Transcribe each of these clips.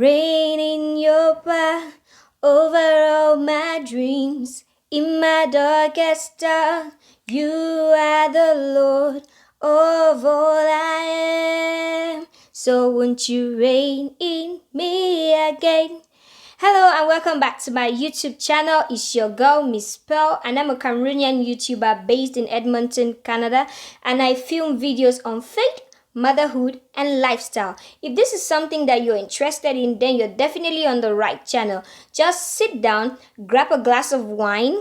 Reign in your power over all my dreams. In my darkest hour, you are the Lord of all I am. So won't you reign in me again? Hello and welcome back to my YouTube channel. It's your girl Miss Pearl, and I'm a Cameroonian YouTuber based in Edmonton, Canada, and I film videos on faith, motherhood, and lifestyle. If this is something that you're interested in, then you're definitely on the right channel. Just sit down, grab a glass of wine,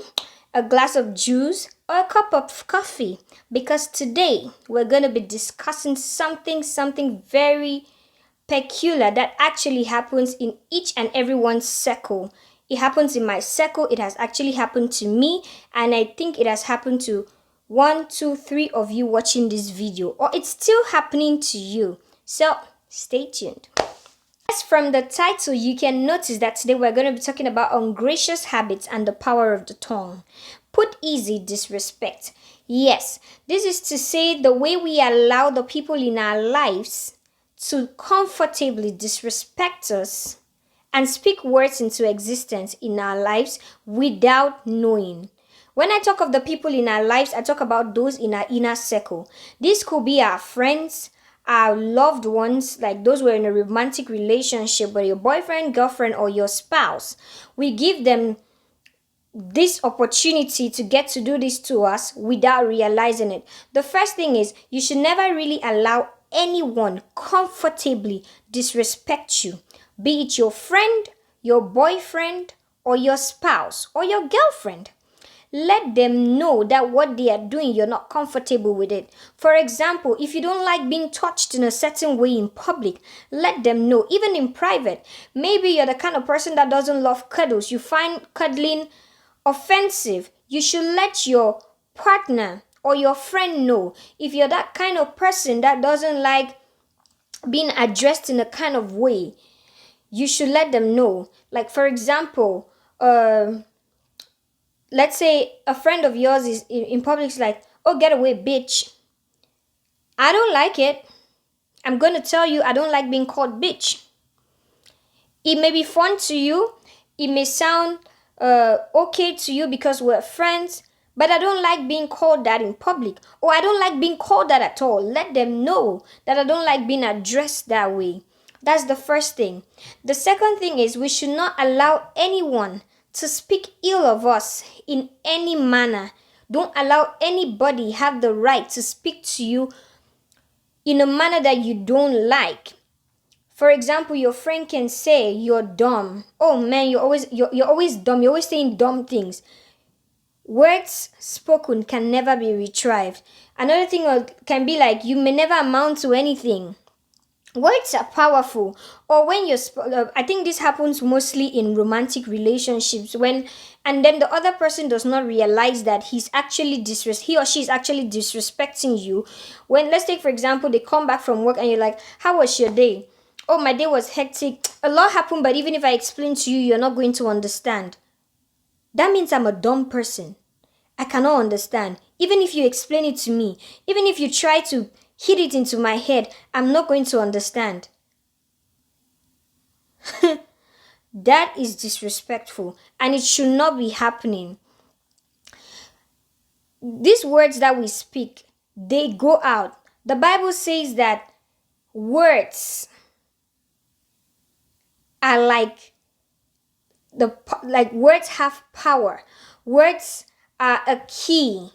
a glass of juice, or a cup of coffee, because today we're going to be discussing something very peculiar that actually happens in each and everyone's circle. It happens in my circle. It has actually happened to me, and I think it has happened to 1, 2, 3 of you watching this video, or it's still happening to you. So stay tuned. As from the title, you can notice that today we're going to be talking about ungracious habits and the power of the tongue. Put easy, disrespect. Yes, this is to say the way we allow the people in our lives to comfortably disrespect us and speak words into existence in our lives without knowing. When I talk of the people in our lives, I talk about those in our inner circle. This could be our friends, our loved ones, like those who are in a romantic relationship with your boyfriend, girlfriend, or your spouse. We give them this opportunity to get to do this to us without realizing it. The first thing is you should never really allow anyone comfortably disrespect you, be it your friend, your boyfriend, or your spouse, or your girlfriend. Let them know that what they are doing, you're not comfortable with it. For example, if you don't like being touched in a certain way in public, let them know, even in private. Maybe you're the kind of person that doesn't love cuddles. You find cuddling offensive. You should let your partner or your friend know. If you're that kind of person that doesn't like being addressed in a kind of way, you should let them know. Like, for example, let's say a friend of yours is in public is like, "Oh, get away, bitch." I don't like it. I'm going to tell you, I don't like being called bitch. It may be fun to you. It may sound okay to you because we're friends, but I don't like being called that in public, or I don't like being called that at all. Let them know that I don't like being addressed that way. That's the first thing. The second thing is we should not allow anyone to speak ill of us in any manner. Don't allow anybody have the right to speak to you in a manner that you don't like. For example, your friend can say you're dumb. Oh man, you're always dumb. You're always saying dumb things. Words spoken can never be retrieved. Another thing can be like, you may never amount to anything. Words are powerful. Or when I think this happens mostly in romantic relationships, and then the other person does not realize that he or she is actually disrespecting you. When, let's take for example, they come back from work and you're like, "How was your day?" "Oh, my day was hectic. A lot happened, but even if I explain to you, you're not going to understand." That means I'm a dumb person. I cannot understand. Even if you explain it to me, even if you try to hit it into my head, I'm not going to understand. That is disrespectful, and it should not be happening. These words that we speak, they go out. The Bible says that words are like words have power. Words are a key.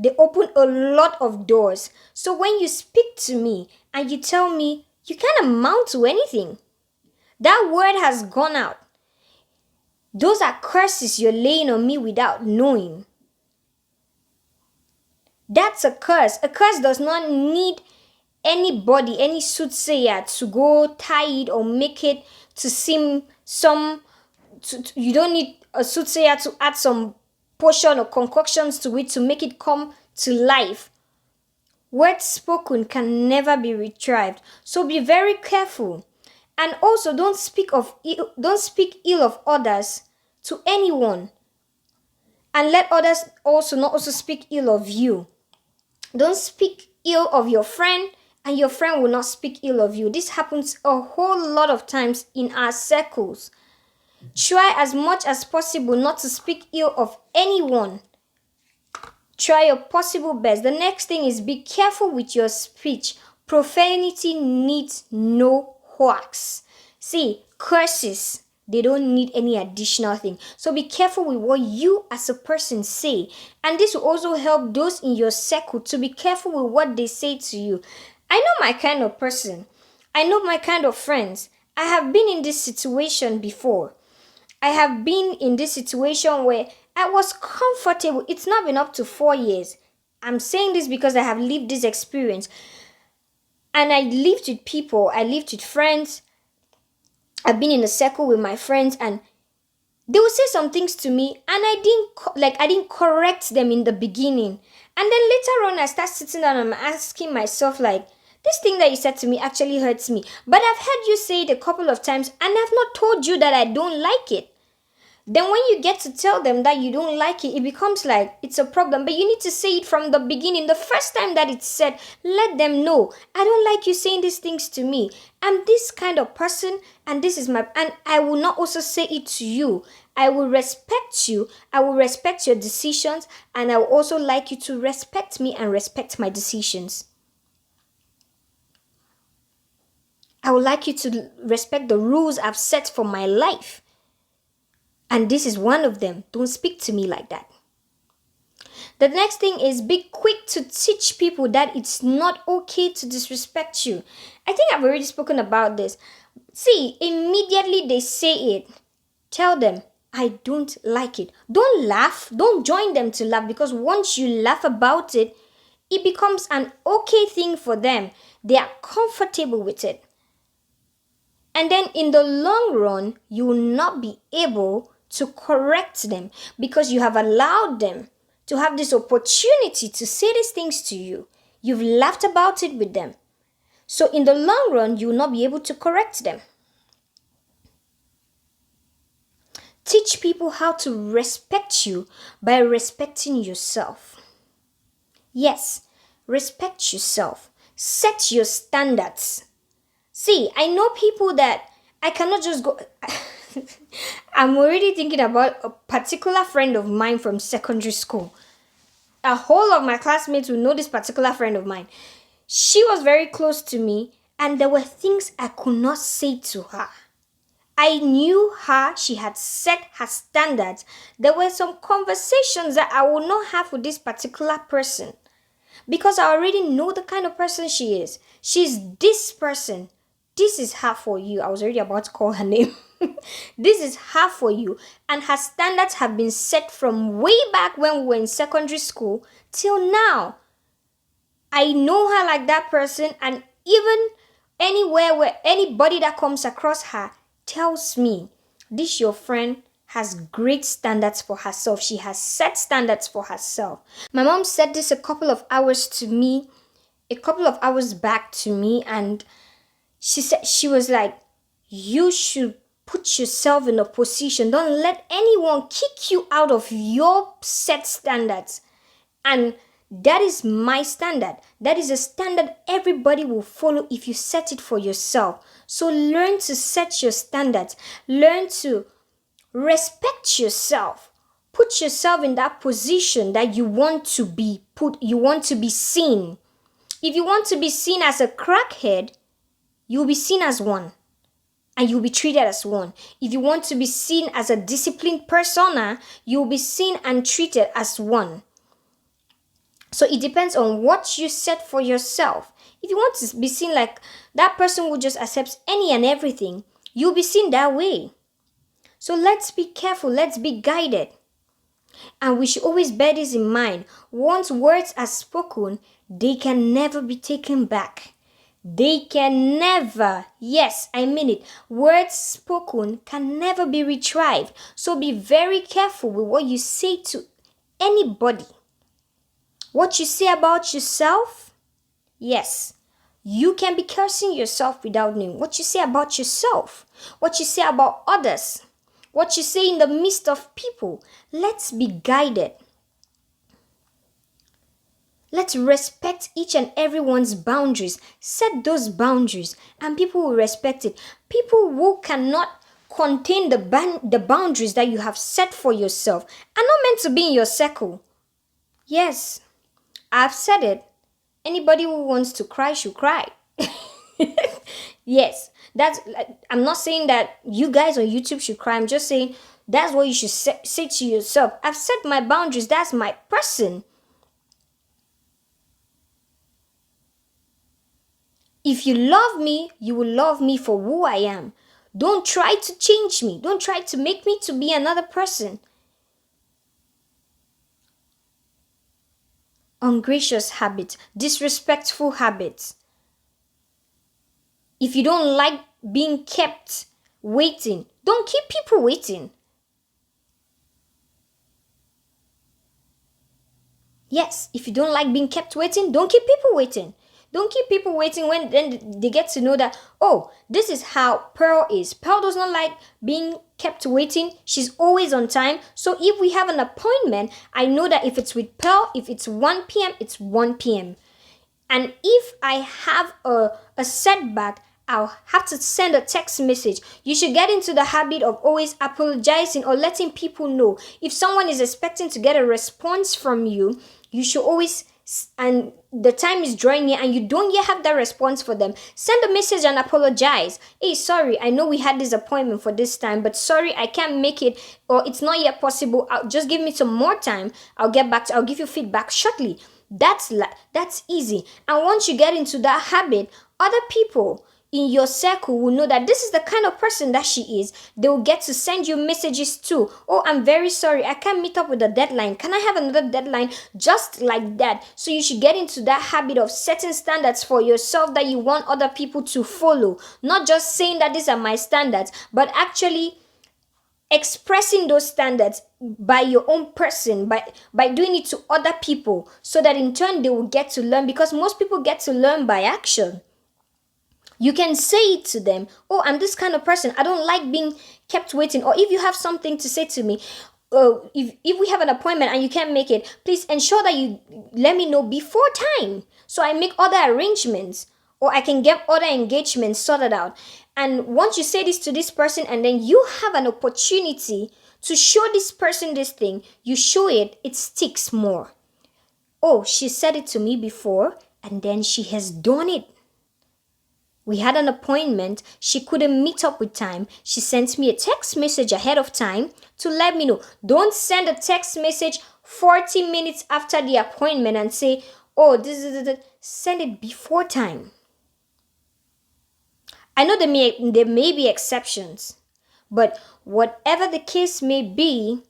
They open a lot of doors. So when you speak to me and you tell me you can't amount to anything, that word has gone out. Those are curses you're laying on me without knowing. That's a curse. A curse does not need anybody, any soothsayer, to go tie it or make it to seem you don't need a soothsayer to add some potion or concoctions to it to make it come to life. Words spoken can never be retrieved. So be very careful. And also don't speak ill of others to anyone. And let others also not speak ill of you. Don't speak ill of your friend and your friend will not speak ill of you. This happens a whole lot of times in our circles. Try as much as possible not to speak ill of anyone. Try your possible best. The next thing is be careful with your speech. Profanity needs no wax. See, curses, they don't need any additional thing. So be careful with what you as a person say. And this will also help those in your circle to be careful with what they say to you. I know my kind of person. I know my kind of friends. I have been in this situation before. I have been in this situation where I was comfortable. It's not been up to 4 years. I'm saying this because I have lived this experience. And I lived with people. I lived with friends. I've been in a circle with my friends, and they will say some things to me, and I didn't correct them in the beginning. And then later on, I start sitting down and I'm asking myself, like, this thing that you said to me actually hurts me. But I've heard you say it a couple of times, and I've not told you that I don't like it. Then when you get to tell them that you don't like it, it becomes like it's a problem. But you need to say it from the beginning. The first time that it's said, let them know, I don't like you saying these things to me. I'm this kind of person, and this is and I will not also say it to you. I will respect you. I will respect your decisions, and I will also like you to respect me and respect my decisions. I would like you to respect the rules I've set for my life. And this is one of them. Don't speak to me like that. The next thing is be quick to teach people that it's not okay to disrespect you. I think I've already spoken about this. See, immediately they say it, tell them, I don't like it. Don't laugh. Don't join them to laugh, because once you laugh about it, it becomes an okay thing for them. They are comfortable with it. And then in the long run, you will not be able to correct them because you have allowed them to have this opportunity to say these things to you. You've laughed about it with them. So in the long run, you will not be able to correct them. Teach people how to respect you by respecting yourself. Yes, respect yourself. Set your standards. See, I know people that I cannot just go... I'm already thinking about a particular friend of mine from secondary school. A whole of my classmates will know this particular friend of mine. She was very close to me, and there were things I could not say to her. I knew her. She had set her standards. There were some conversations that I would not have with this particular person because I already know the kind of person she is. She's this person. This is her for you. I was already about to call her name. This is her for you. And her standards have been set from way back when we were in secondary school till now. I know her like that person, and even anywhere where anybody that comes across her tells me, this your friend has great standards for herself. She has set standards for herself. My mom said this a couple of hours back to me, and she was like, you should put yourself in a position. Don't let anyone kick you out of your set standards. And that is my standard. That is a standard everybody will follow if you set it for yourself. So learn to set your standards. Learn to respect yourself. Put yourself in that position that you want to be put. You want to be seen. If you want to be seen as a crackhead, you'll be seen as one. And you'll be treated as one. If you want to be seen as a disciplined persona, you'll be seen and treated as one. So it depends on what you set for yourself. If you want to be seen like that person who just accepts any and everything, you'll be seen that way. So let's be careful. Let's be guided. And we should always bear this in mind. Once words are spoken, they can never be taken back. They can never, yes, I mean it, words spoken can never be retrieved. So be very careful with what you say to anybody. What you say about yourself, yes, you can be cursing yourself without knowing. What you say about yourself, what you say about others, what you say in the midst of people, let's be guided. Let's respect each and everyone's boundaries. Set those boundaries and people will respect it. People who cannot contain the boundaries that you have set for yourself are not meant to be in your circle. Yes, I've said it. Anybody who wants to cry should cry. Yes, I'm not saying that you guys on YouTube should cry. I'm just saying that's what you should say to yourself. I've set my boundaries. That's my person. If you love me, you will love me for who I am. Don't try to change me. Don't try to make me to be another person. Ungracious habits, disrespectful habits. If you don't like being kept waiting, don't keep people waiting. Yes, if you don't like being kept waiting, don't keep people waiting. Don't keep people waiting when then they get to know that, oh, this is how Pearl is. Pearl does not like being kept waiting. She's always on time. So if we have an appointment, I know that if it's with Pearl, if it's 1 p.m., it's 1 p.m. And if I have a setback, I'll have to send a text message. You should get into the habit of always apologizing or letting people know. If someone is expecting to get a response from you, you should always, and the time is drawing near and you don't yet have that response for them, send a message and apologize. Hey, sorry, I know we had this appointment for this time, but sorry, I can't make it, or it's not yet possible. Just give me some more time. I'll give you feedback shortly. That's easy. And once you get into that habit, other people in your circle will know that this is the kind of person that she is. They will get to send you messages too. Oh, I'm very sorry, I can't meet up with the deadline. Can I have another deadline? Just like that. So you should get into that habit of setting standards for yourself that you want other people to follow. Not just saying that these are my standards, but actually expressing those standards by your own person, by doing it to other people, so that in turn they will get to learn, because most people get to learn by action. You can say it to them, oh, I'm this kind of person, I don't like being kept waiting. Or if you have something to say to me, if we have an appointment and you can't make it, please ensure that you let me know before time so I make other arrangements, or I can get other engagements sorted out. And once you say this to this person and then you have an opportunity to show this person this thing, you show it, it sticks more. Oh, she said it to me before and then she has done it. We had an appointment. She couldn't meet up with time. She sent me a text message ahead of time to let me know. Don't send a text message 40 minutes after the appointment and say, oh, this is. Send it before time. I know there may be exceptions, but whatever the case may be,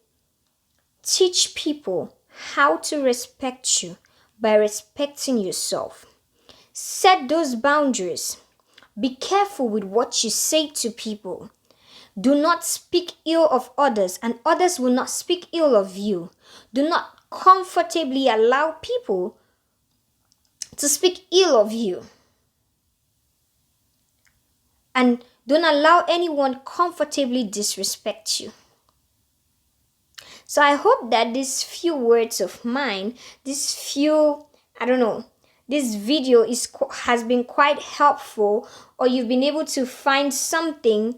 teach people how to respect you by respecting yourself. Set those boundaries. Be careful with what you say to people. Do not speak ill of others, and others will not speak ill of you. Do not comfortably allow people to speak ill of you. And don't allow anyone comfortably disrespect you. So I hope that these few words of mine, this video has been quite helpful, or you've been able to find something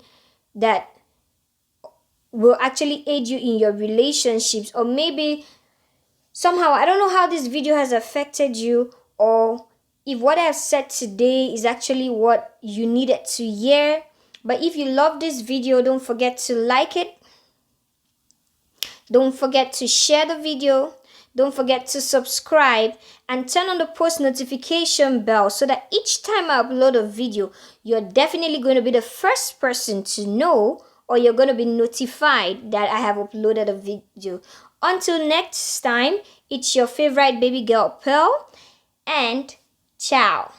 that will actually aid you in your relationships, or maybe somehow, I don't know how this video has affected you, or if what I've said today is actually what you needed to hear. But if you love this video, don't forget to like it. Don't forget to share the video. Don't forget to subscribe and turn on the post notification bell so that each time I upload a video, you're definitely going to be the first person to know, or you're going to be notified that I have uploaded a video. Until next time, it's your favorite baby girl Pearl, and ciao.